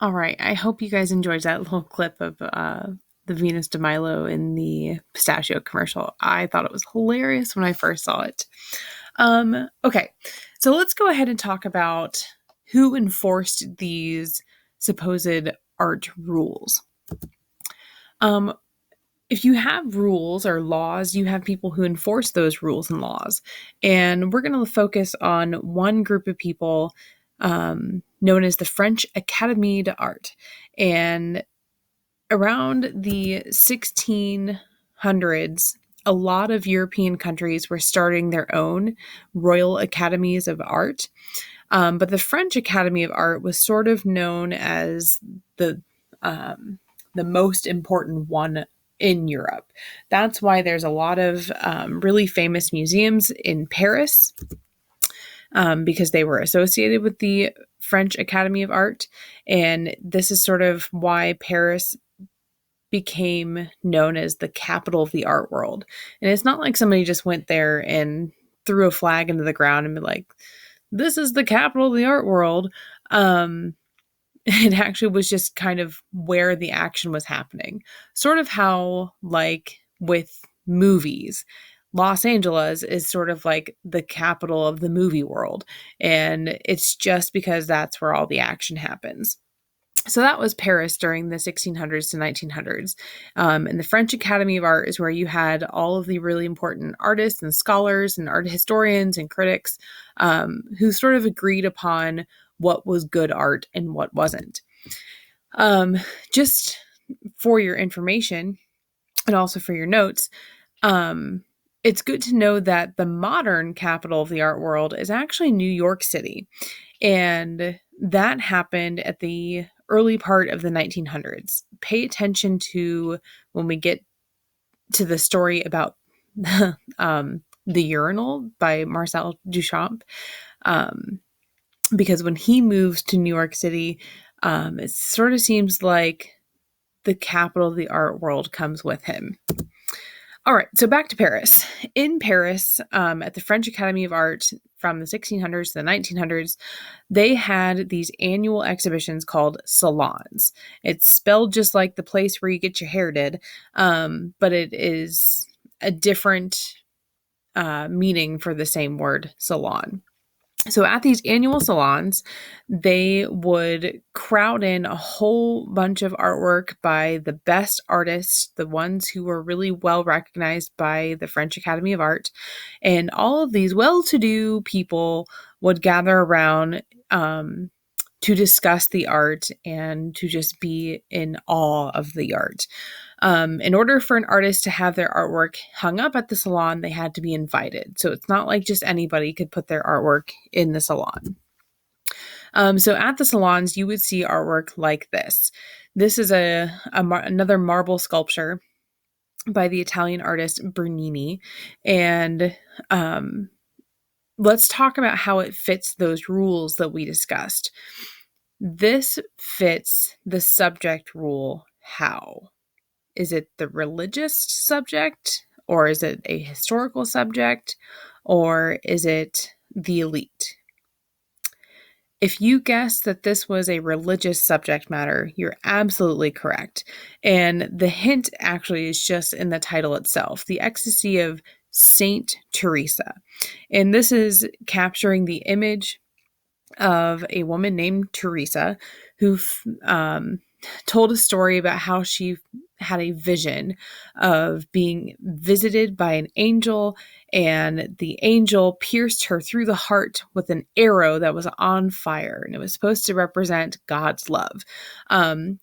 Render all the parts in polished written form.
All right. I hope you guys enjoyed that little clip of the Venus de Milo in the pistachio commercial. I thought it was hilarious when I first saw it. Okay. So let's go ahead and talk about who enforced these supposed art rules. Um, if you have rules or laws, you have people who enforce those rules and laws. And we're going to focus on one group of people known as the French Académie d'Art. And around the 1600s, a lot of European countries were starting their own royal academies of art. But the French Academy of Art was sort of known as the most important one in Europe. That's why there's a lot of really famous museums in Paris, because they were associated with the French Academy of Art. And this is sort of why Paris became known as the capital of the art world. And it's not like somebody just went there and threw a flag into the ground and be like, this is the capital of the art world. It actually was just kind of where the action was happening. Sort of how, like, with movies, Los Angeles is sort of like the capital of the movie world. And it's just because that's where all the action happens. So that was Paris during the 1600s to 1900s. And the French Academy of Art is where you had all of the really important artists and scholars and art historians and critics who sort of agreed upon what was good art and what wasn't. Just for your information and also for your notes, it's good to know that the modern capital of the art world is actually New York City. And that happened at the early part of the 1900s. Pay attention to when we get to the story about the urinal by Marcel Duchamp. Because when he moves to New York City, it sort of seems like the capital of the art world comes with him. All right, so back to Paris. In Paris, at the French Academy of Art from the 1600s to the 1900s, they had these annual exhibitions called salons. It's spelled just like the place where you get your hair did, but it is a different meaning for the same word, salon. So at these annual salons, they would crowd in a whole bunch of artwork by the best artists, the ones who were really well recognized by the French Academy of Art. And all of these well-to-do people would gather around to discuss the art and to just be in awe of the art. In order for an artist to have their artwork hung up at the salon, they had to be invited. So it's not like just anybody could put their artwork in the salon. So at the salons, you would see artwork like this. This is another marble sculpture by the Italian artist Bernini. And let's talk about how it fits those rules that we discussed. This fits the subject rule how? Is it the religious subject, or is it a historical subject, or is it the elite? If you guessed that this was a religious subject matter, you're absolutely correct. And the hint actually is just in the title itself, The Ecstasy of Saint Teresa. And this is capturing the image of a woman named Teresa who told a story about how she had a vision of being visited by an angel, and the angel pierced her through the heart with an arrow that was on fire, and it was supposed to represent God's love.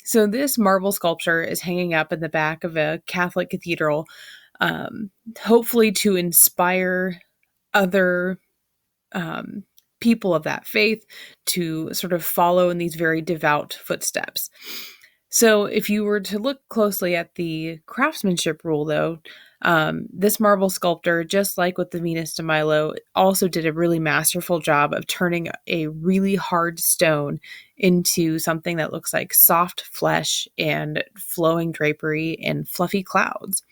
So this marble sculpture is hanging up in the back of a Catholic cathedral, hopefully to inspire other people of that faith to sort of follow in these very devout footsteps. So if you were to look closely at the craftsmanship rule, though, this marble sculptor, just like with the Venus de Milo, also did a really masterful job of turning a really hard stone into something that looks like soft flesh and flowing drapery and fluffy clouds.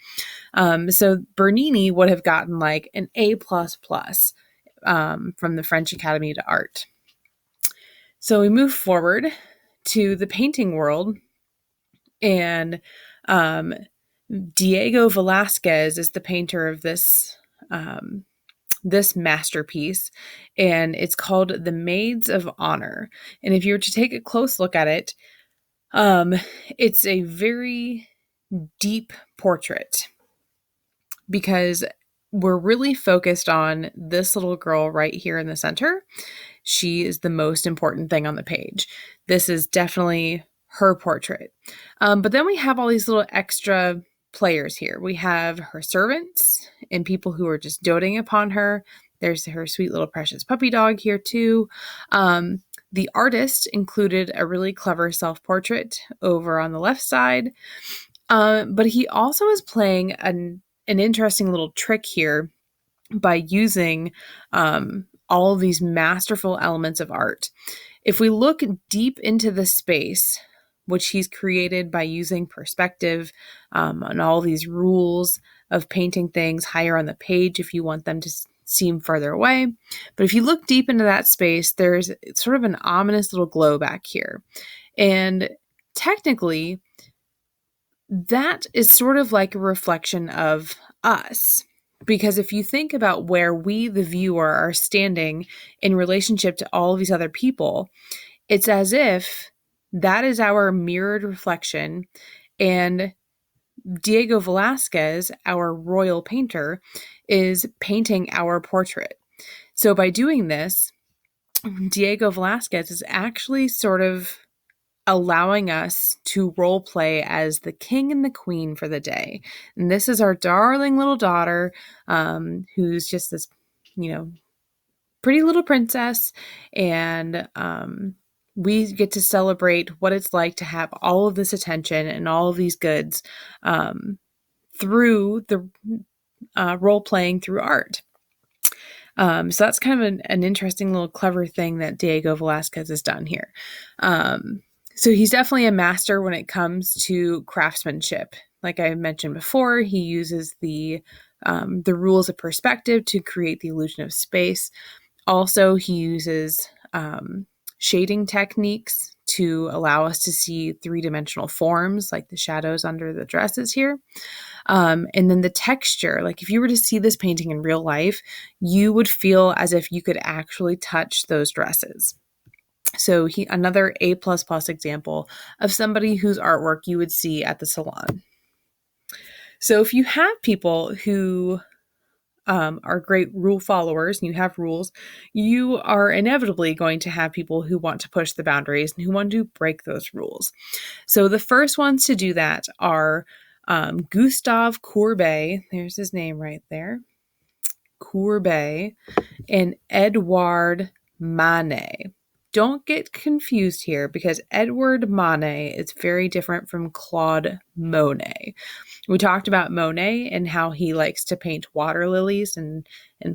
So Bernini would have gotten like an A++ from the French Academy d'Art. So we move forward to the painting world, and Diego Velázquez is the painter of this masterpiece, and it's called The Maids of Honor. And if you were to take a close look at it, it's a very deep portrait, because we're really focused on this little girl right here in the center. She is the most important thing on the page. This is definitely her portrait. But then we have all these little extra players here. We have her servants and people who are just doting upon her. There's her sweet little precious puppy dog here too. The artist included a really clever self-portrait over on the left side. But he also is playing an interesting little trick here by using all of these masterful elements of art. If we look deep into the space, which he's created by using perspective and all these rules of painting things higher on the page if you want them to seem further away. But if you look deep into that space, there's sort of an ominous little glow back here. And technically, that is sort of like a reflection of us. Because if you think about where we, the viewer, are standing in relationship to all of these other people, it's as if that is our mirrored reflection, and Diego Velázquez, our royal painter, is painting our portrait. So by doing this, Diego Velázquez is actually sort of allowing us to role play as the king and the queen for the day. And this is our darling little daughter, who's just this, pretty little princess. And we get to celebrate what it's like to have all of this attention and all of these goods through the role playing through art. So that's kind of an interesting little clever thing that Diego Velázquez has done here. So he's definitely a master when it comes to craftsmanship. Like I mentioned before, he uses the rules of perspective to create the illusion of space. Also, he uses shading techniques to allow us to see three-dimensional forms, like the shadows under the dresses here. And then the texture, like if you were to see this painting in real life, you would feel as if you could actually touch those dresses. So another A++ example of somebody whose artwork you would see at the salon. So if you have people who are great rule followers and you have rules, you are inevitably going to have people who want to push the boundaries and who want to break those rules. So the first ones to do that are Gustave Courbet, there's his name right there, Courbet, and Edouard Manet. Don't get confused here, because Edouard Manet is very different from Claude Monet. We talked about Monet and how he likes to paint water lilies and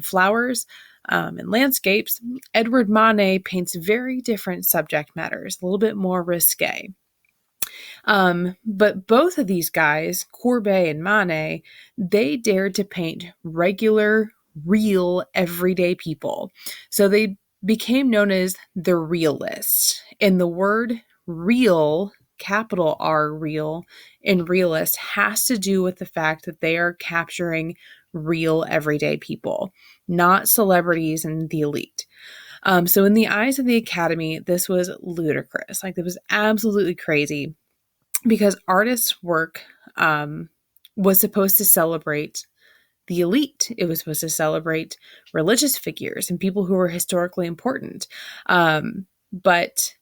flowers and landscapes. Edouard Manet paints very different subject matters, a little bit more risque. But both of these guys, Courbet and Manet, they dared to paint regular, real, everyday people. So they became known as the realists. And the word real, capital R real, and realist has to do with the fact that they are capturing real everyday people, not celebrities and the elite. So in the eyes of the Academy, this was ludicrous. Like, it was absolutely crazy, because artists' work was supposed to celebrate the elite. It was supposed to celebrate religious figures and people who were historically important. But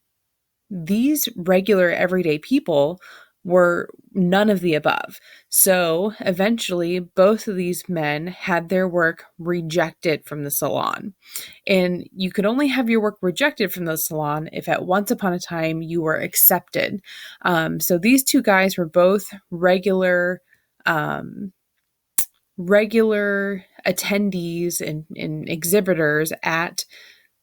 these regular everyday people were none of the above. So eventually, both of these men had their work rejected from the salon. And you could only have your work rejected from the salon if at once upon a time you were accepted. So these two guys were both regular attendees and exhibitors at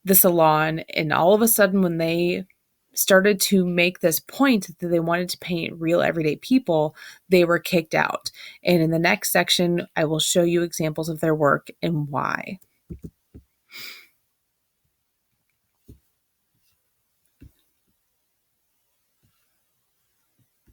the salon. And all of a sudden, when they started to make this point that they wanted to paint real everyday people, they were kicked out. And in the next section, I will show you examples of their work and why.